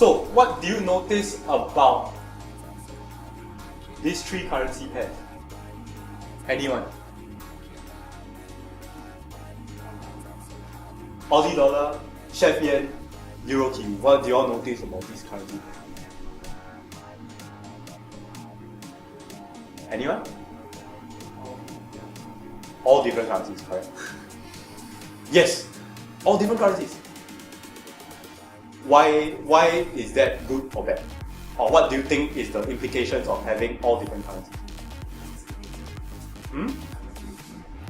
So what do you notice about these three currency pairs? Anyone? Aussie dollar, Chef Yen, Euro Kiwi. What do you all notice about these currency pairs? Anyone? All different currencies, correct? Yes, all different currencies. Why is that good or bad? Or what do you think is the implications of having all different currencies?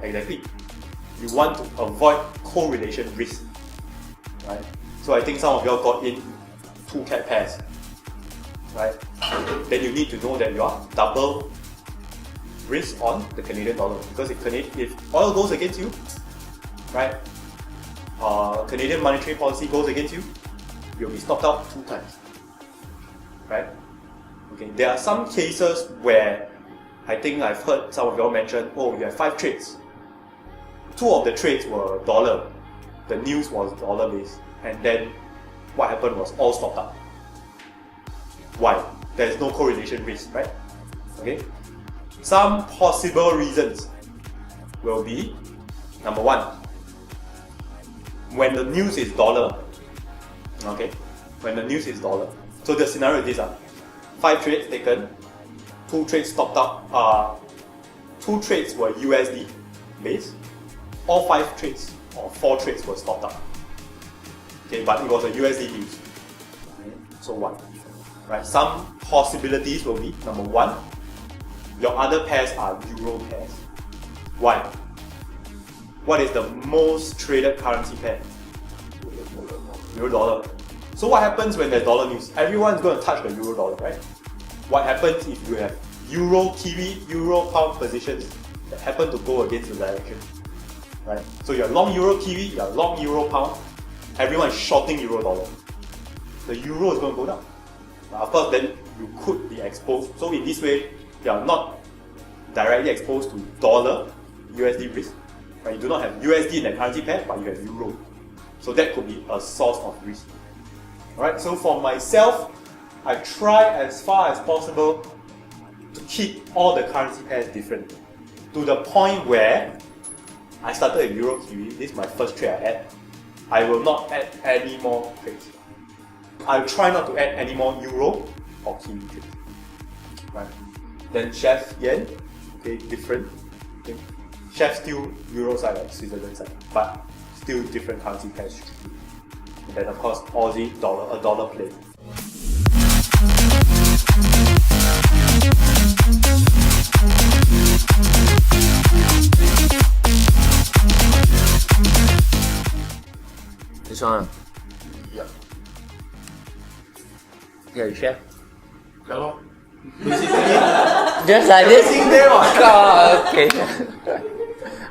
Exactly. You want to avoid correlation risk, right? So I think some of you all got in 2 cat pairs, right? Then you need to know that you are double risk on the Canadian dollar, because if oil goes against you, right? Canadian monetary policy goes against you, you'll be stopped out 2 times, right? Okay. There are some cases where I think I've heard some of you all mention, oh, you have 5 trades. 2 of the trades were dollar. The news was dollar based, and then what happened was all stopped up. Why? There's no correlation risk, right? Okay. Some possible reasons will be, number 1, when the news is dollar, okay, when the news is dollar. So the scenario is this: 5 trades taken, 2 trades stopped up. 2 trades were USD based. All 5 trades or 4 trades were stopped up. Okay, but it was a USD news. Okay, so 1. Right. Some possibilities will be, number 1, your other pairs are euro pairs. Why? What is the most traded currency pair? Euro dollar. So what happens when there's dollar news? Everyone's going to touch the euro dollar, right? What happens if you have euro kiwi, euro pound positions that happen to go against the direction? Right? So you're long euro kiwi, you're long euro pound, everyone is shorting euro dollar. The euro is going to go down. Of course, then you could be exposed. So in this way, you are not directly exposed to dollar USD risk. Right? You do not have USD in that currency pair, but you have euro. So that could be a source of risk. Alright, so for myself, I try as far as possible to keep all the currency pairs different. To the point where I started a Euro Kiwi, this is my first trade I add. I will not add any more trades. I'll try not to add any more Euro or Kiwi trades. Right. Then Chef Yen, okay, different. Okay. Chef still Euro side, like Switzerland side, but still different currency pairs. And then of course Aussie dollar, a dollar play. This one? Yeah. Yeah, you share? Hello. Just like this? There, Oh, okay.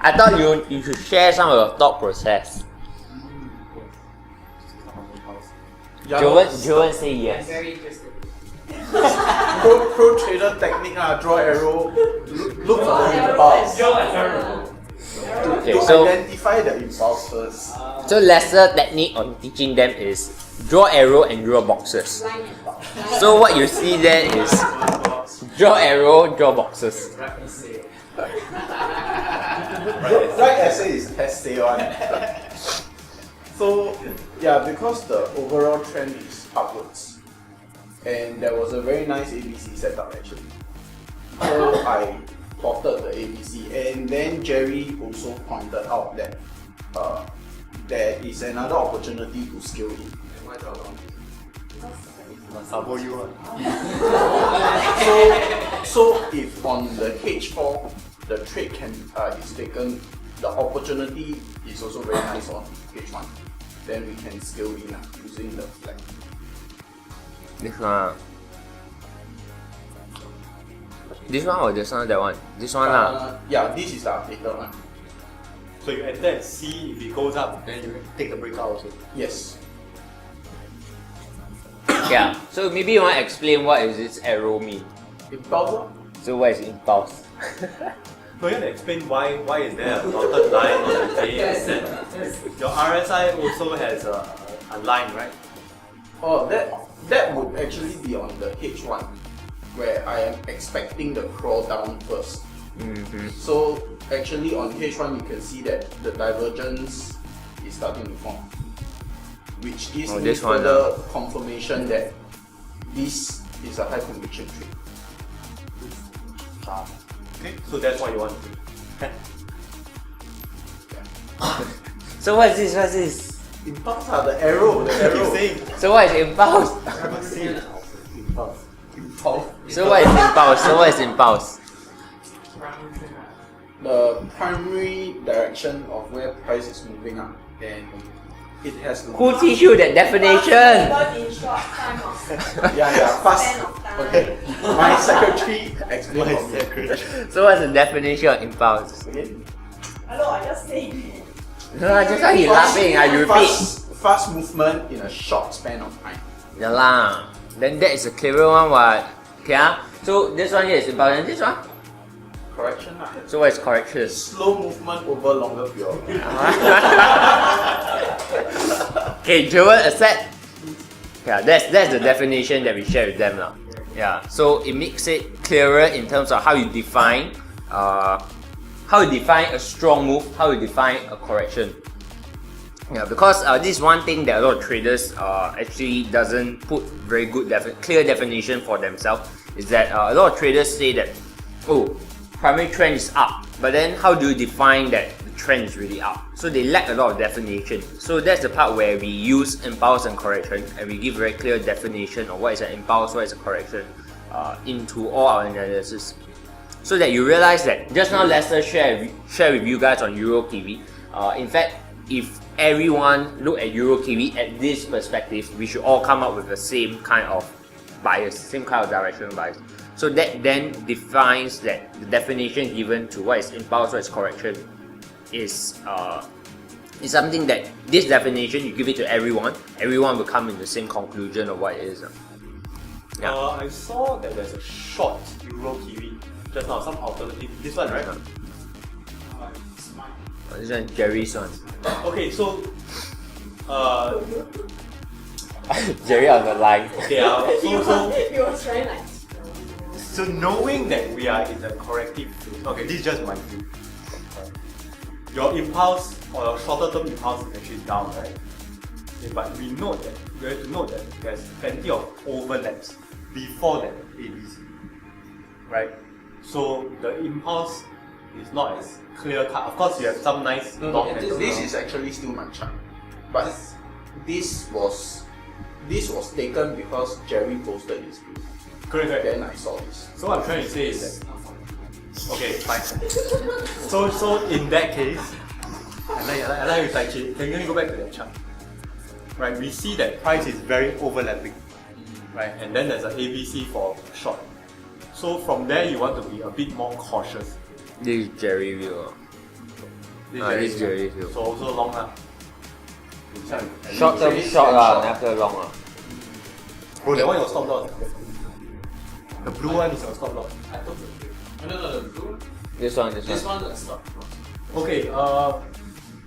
I thought you should share some of your thought process. Joven say yes. Very interested. Pro trader technique, draw arrow, look for the impulse. Okay, To so identify the impulse first. so lesser technique on teaching them is draw arrow and draw boxes. So what you see there is draw arrow, draw boxes. Right essay is essay one. So yeah, because the overall trend is upwards, and there was a very nice ABC setup actually. So I plotted the ABC, and then Jerry also pointed out that there is another opportunity to scale in. Sabo you. So if on the H4 the trade is taken, the opportunity is also very nice on H1. Then we can scale in using the flag. This one. This one or just one? That one? This one lah. Yeah, this is the updated one. So you enter and see if it goes up, then you take the breakout also. Yes. Yeah. So maybe you want to explain what is this arrow mean? Impulse. So what is impulse? No, you have to explain why is there a dotted line on the day. Your RSI also has a line, right? Oh, that would actually be on the H1, where I am expecting the crawl down first. So actually on H1 you can see that the divergence is starting to form, which gives me this one, further confirmation that this is a high conviction trade. Okay, so that's what you want to do. So what is this? What is this? Impulse are the arrow, the Keep arrow. saying. So what is impulse? Impulse. Impulse. So what is impulse? So what is impulse? The primary direction of where price is moving up, and it has to. Who teach you that definition? In short time of Fast. span of time. Okay. My secretary explained for me. So what's the definition of impulse? Okay. Hello, I just say. No, just now he laughing. I repeat. Fast movement in a short span of time. Yeah lah. Then that is a clearer one. What? Okay. So this one here is impulse, and this one. Correction lah. So what is correction? Slow movement over longer period. Okay, Joel accept. Yeah, that's the definition that we share with them lah. Yeah, so it makes it clearer in terms of how you define a strong move, how you define a correction. Yeah, because this is one thing that a lot of traders actually doesn't put very good clear definition for themselves, is that a lot of traders say that, oh, primary trend is up, but then how do you define that the trend is really up? So they lack a lot of definition. So that's the part where we use impulse and correction, and we give very clear definition of what is an impulse, what is a correction into all our analysis. So that you realize that just now Lester share with you guys on Euro TV. In fact, if everyone look at Euro TV at this perspective, we should all come up with the same kind of bias, same kind of directional bias. So that then defines that the definition given to what is impulse, what is correction, is something that this definition you give it to everyone will come in the same conclusion of what it is. Yeah. I saw that there's a short Euro Kiwi just now, some alternative. This one, right? This one Jerry's one. Okay, so Jerry on the line. okay, You were trying like. so knowing that we are in the corrective phase, okay, this is just my view. Your impulse or your shorter term impulse is actually down, right? Okay, but we have to note that there's plenty of overlaps before that ABC, right? So the impulse is not as clear cut. Of course, you have some nice dot patterns. This is actually still my chart, but this was taken because Jerry posted his view. correct. Then I saw this. So what I'm trying to say is that, okay, fine. So in that case, I like you touch it. Can you go back to that chart? Right, we see that price is very overlapping, right? And then there's an ABC for short. So from there, you want to be a bit more cautious. This is Jerry view. This is Jerry's view. So also long lah. Short term short lah, after long lah. Bro, that one your stop loss. The blue one is your stop loss. I thought no, the blue. This one. This one is stop. Okay,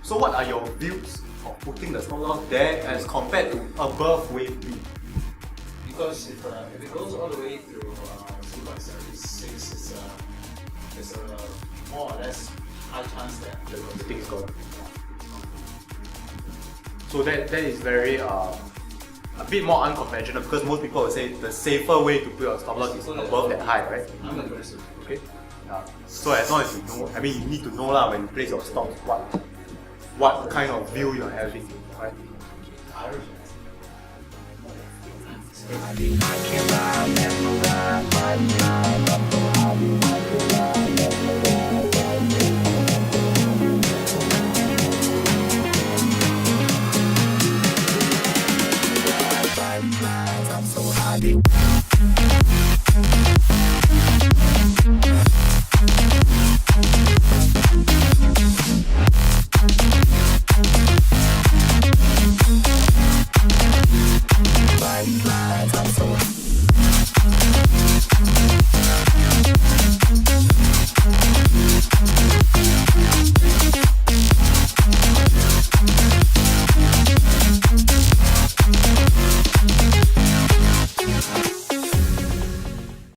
so what are your views of putting the stop loss there as compared to above wave B? Because if it goes all the way to 2.76, it's a more or less high chance that The thing is gone. So that is very a bit more unconventional, because most people will say the safer way to put your stop loss is above that high, right? I'm aggressive. Okay. So as long as you know, I mean, you need to know lah when you place your stops what kind of view you're having, right? I'm so high.